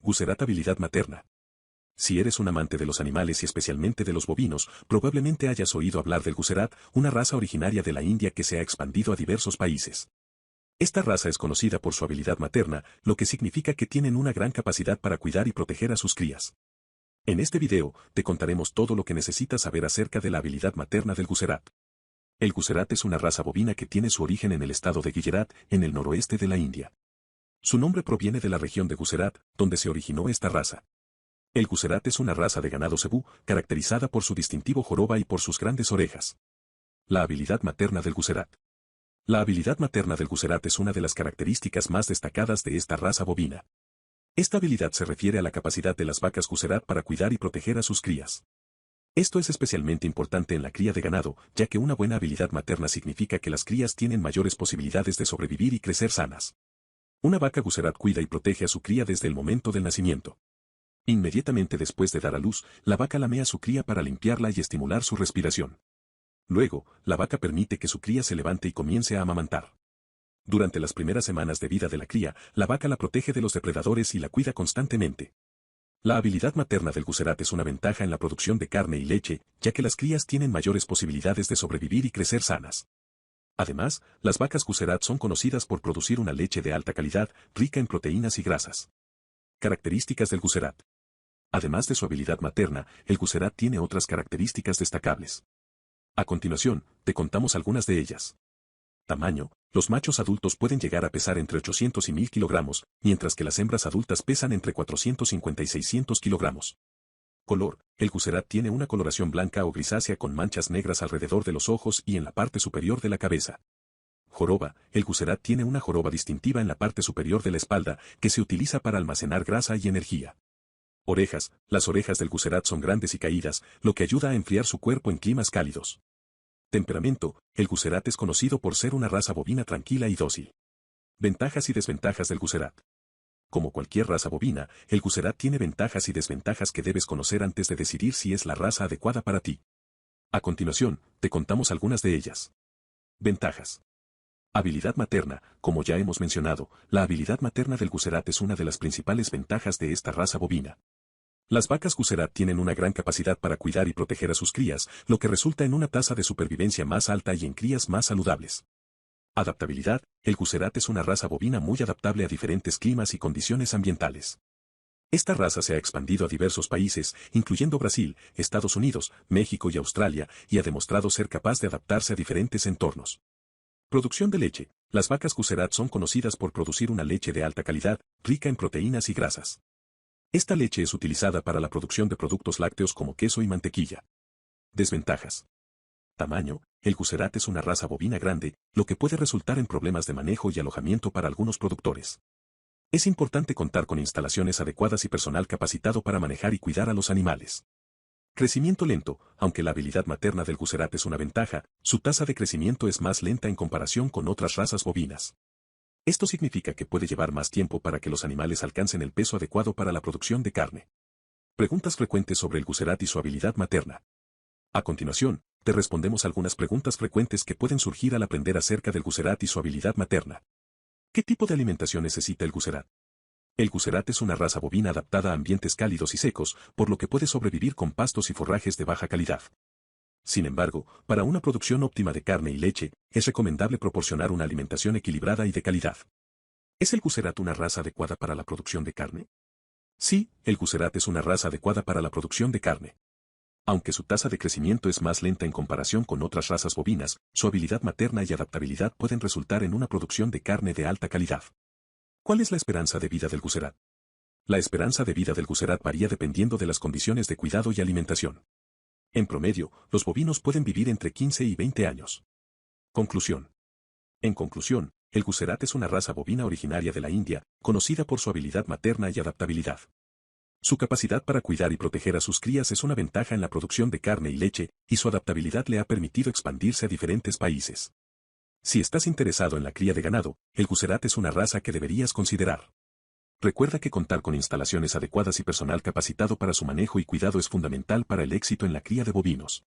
Gucerat habilidad materna. Si eres un amante de los animales y especialmente de los bovinos, probablemente hayas oído hablar del Gucerat, una raza originaria de la India que se ha expandido a diversos países. Esta raza es conocida por su habilidad materna, lo que significa que tienen una gran capacidad para cuidar y proteger a sus crías. En este video, te contaremos todo lo que necesitas saber acerca de la habilidad materna del Gucerat. El Gucerat es una raza bovina que tiene su origen en el estado de Gujarat, en el noroeste de la India. Su nombre proviene de la región de Gucerat, donde se originó esta raza. El Gucerat es una raza de ganado cebú, caracterizada por su distintivo joroba y por sus grandes orejas. La habilidad materna del Gucerat. La habilidad materna del Gucerat es una de las características más destacadas de esta raza bovina. Esta habilidad se refiere a la capacidad de las vacas Gucerat para cuidar y proteger a sus crías. Esto es especialmente importante en la cría de ganado, ya que una buena habilidad materna significa que las crías tienen mayores posibilidades de sobrevivir y crecer sanas. Una vaca Gucerat cuida y protege a su cría desde el momento del nacimiento. Inmediatamente después de dar a luz, la vaca lamea a su cría para limpiarla y estimular su respiración. Luego, la vaca permite que su cría se levante y comience a amamantar. Durante las primeras semanas de vida de la cría, la vaca la protege de los depredadores y la cuida constantemente. La habilidad materna del Gucerat es una ventaja en la producción de carne y leche, ya que las crías tienen mayores posibilidades de sobrevivir y crecer sanas. Además, las vacas Gucerat son conocidas por producir una leche de alta calidad, rica en proteínas y grasas. Características del Gucerat. Además de su habilidad materna, el Gucerat tiene otras características destacables. A continuación, te contamos algunas de ellas. Tamaño. Los machos adultos pueden llegar a pesar entre 800 y 1000 kilogramos, mientras que las hembras adultas pesan entre 450 y 600 kilogramos. Color. El Gucerat tiene una coloración blanca o grisácea con manchas negras alrededor de los ojos y en la parte superior de la cabeza. Joroba. El Gucerat tiene una joroba distintiva en la parte superior de la espalda, que se utiliza para almacenar grasa y energía. Orejas. Las orejas del Gucerat son grandes y caídas, lo que ayuda a enfriar su cuerpo en climas cálidos. Temperamento. El Gucerat es conocido por ser una raza bovina tranquila y dócil. Ventajas y desventajas del Gucerat. Como cualquier raza bovina, el Gucerat tiene ventajas y desventajas que debes conocer antes de decidir si es la raza adecuada para ti. A continuación, te contamos algunas de ellas. Ventajas. Habilidad materna. Como ya hemos mencionado, la habilidad materna del Gucerat es una de las principales ventajas de esta raza bovina. Las vacas Gucerat tienen una gran capacidad para cuidar y proteger a sus crías, lo que resulta en una tasa de supervivencia más alta y en crías más saludables. Adaptabilidad. El Gucerat es una raza bovina muy adaptable a diferentes climas y condiciones ambientales. Esta raza se ha expandido a diversos países, incluyendo Brasil, Estados Unidos, México y Australia, y ha demostrado ser capaz de adaptarse a diferentes entornos. Producción de leche. Las vacas Gucerat son conocidas por producir una leche de alta calidad, rica en proteínas y grasas. Esta leche es utilizada para la producción de productos lácteos como queso y mantequilla. Desventajas. Tamaño. El Gucerat es una raza bovina grande, lo que puede resultar en problemas de manejo y alojamiento para algunos productores. Es importante contar con instalaciones adecuadas y personal capacitado para manejar y cuidar a los animales. Crecimiento lento. Aunque la habilidad materna del Gucerat es una ventaja, su tasa de crecimiento es más lenta en comparación con otras razas bovinas. Esto significa que puede llevar más tiempo para que los animales alcancen el peso adecuado para la producción de carne. Preguntas frecuentes sobre el Gucerat y su habilidad materna. A continuación, te respondemos algunas preguntas frecuentes que pueden surgir al aprender acerca del Gucerat y su habilidad materna. ¿Qué tipo de alimentación necesita el Gucerat? El Gucerat es una raza bovina adaptada a ambientes cálidos y secos, por lo que puede sobrevivir con pastos y forrajes de baja calidad. Sin embargo, para una producción óptima de carne y leche, es recomendable proporcionar una alimentación equilibrada y de calidad. ¿Es el Gucerat una raza adecuada para la producción de carne? Sí, el Gucerat es una raza adecuada para la producción de carne. Aunque su tasa de crecimiento es más lenta en comparación con otras razas bovinas, su habilidad materna y adaptabilidad pueden resultar en una producción de carne de alta calidad. ¿Cuál es la esperanza de vida del Gucerat? La esperanza de vida del Gucerat varía dependiendo de las condiciones de cuidado y alimentación. En promedio, los bovinos pueden vivir entre 15 y 20 años. Conclusión. En conclusión, el Gucerat es una raza bovina originaria de la India, conocida por su habilidad materna y adaptabilidad. Su capacidad para cuidar y proteger a sus crías es una ventaja en la producción de carne y leche, y su adaptabilidad le ha permitido expandirse a diferentes países. Si estás interesado en la cría de ganado, el Gucerat es una raza que deberías considerar. Recuerda que contar con instalaciones adecuadas y personal capacitado para su manejo y cuidado es fundamental para el éxito en la cría de bovinos.